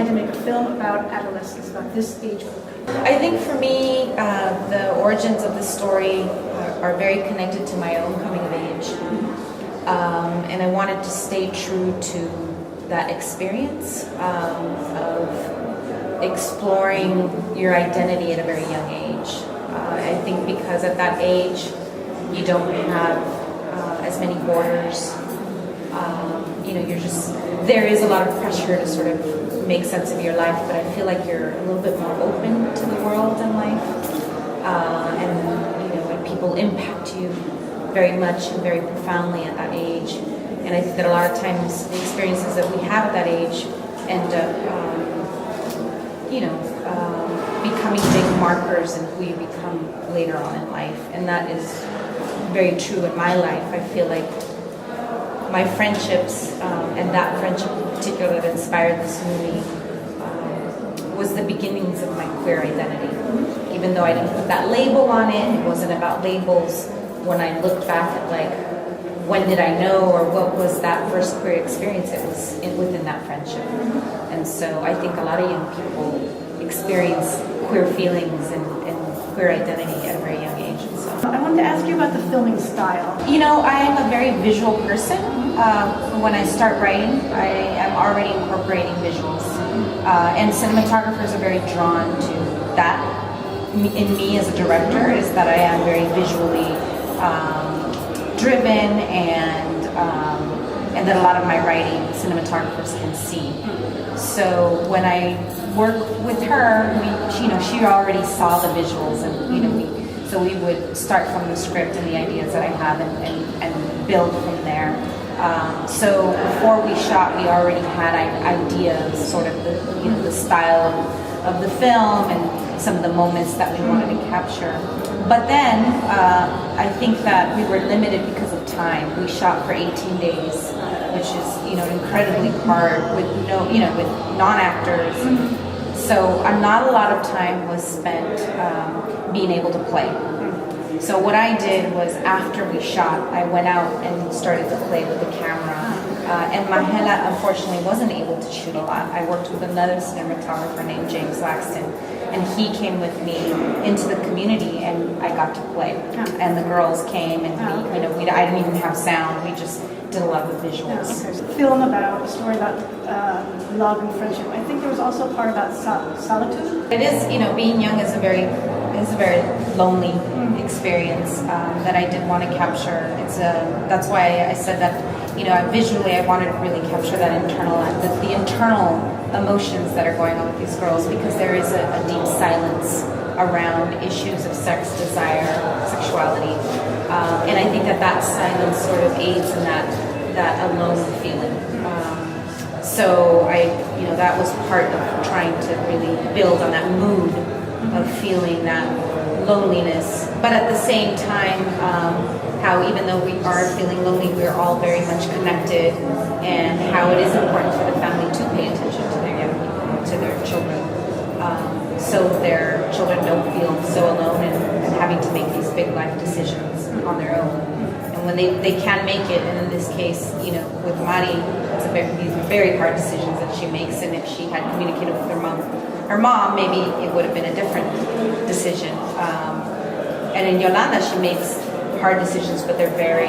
decide to make a film about adolescence, about this age group? I think for me, the origins of the story are very connected to my own coming of age. And I wanted to stay true to that experience of exploring your identity at a very young age. I think because at that age, you don't have as many borders. There is a lot of pressure to sort of make sense of your life, but I feel like you're a little bit more open to the world and life. When people impact you very much and very profoundly at that age. And I think that a lot of times the experiences that we have at that age end up, becoming big markers in who you become later on in life. And that is very true in my life. I feel like my friendships, and that friendship in particular that inspired this movie, was the beginnings of my queer identity. Even though I didn't put that label on it wasn't about labels. When I look back at when did I know or what was that first queer experience, it was within that friendship. And so I think a lot of young people experience queer feelings and queer identity at a very young age. And so I wanted to ask you about the filming style. I am a very visual person. When I start writing, I am already incorporating visuals. And cinematographers are very drawn to that. In me as a director is that I am very visually driven, and that a lot of my writing cinematographers can see. So when I work with her, she already saw the visuals, and we would start from the script and the ideas that I have and build from there. So before we shot, we already had ideas, sort of the style of the film and some of the moments that we wanted to capture. But then I think that we were limited because of time. We shot for 18 days, which is incredibly hard with with non-actors. So not a lot of time was spent being able to play. So what I did was, after we shot, I went out and started to play with the camera. And Mahela, unfortunately, wasn't able to shoot a lot. I worked with another cinematographer named James Laxton, and he came with me into the community, and I got to play. And the girls came, and I didn't even have sound. We just did a lot of the visuals. Film about a story about love and friendship. I think there was also a part about solitude. It is, being young is a very lonely experience that I did want to capture. That's why I said that, visually I wanted to really capture that the internal emotions that are going on with these girls, because there is a deep silence around issues of sex, desire, sexuality, and I think that silence sort of aids in that alone feeling. So that was part of trying to really build on that mood of feeling that loneliness, but at the same time, how even though we are feeling lonely, we're all very much connected, and how it is important for the family to pay attention to their young people, to their children, so their children don't feel so alone and having to make these big life decisions on their own. And when they can make it, and in this case, with Mari, these are very hard decisions that she makes, and if she had communicated with her mom, maybe it would have been a different decision. And in Yolanda, she makes hard decisions, but they're very,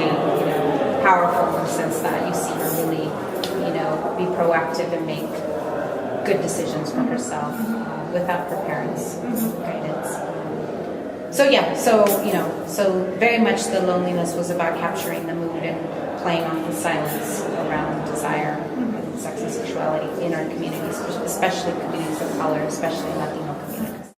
powerful in the sense that you see her really, be proactive and make good decisions for herself without her parents' guidance. So very much the loneliness was about capturing the mood and playing on the silence around desire and sex and sexuality in our communities, especially communities of color, especially Latino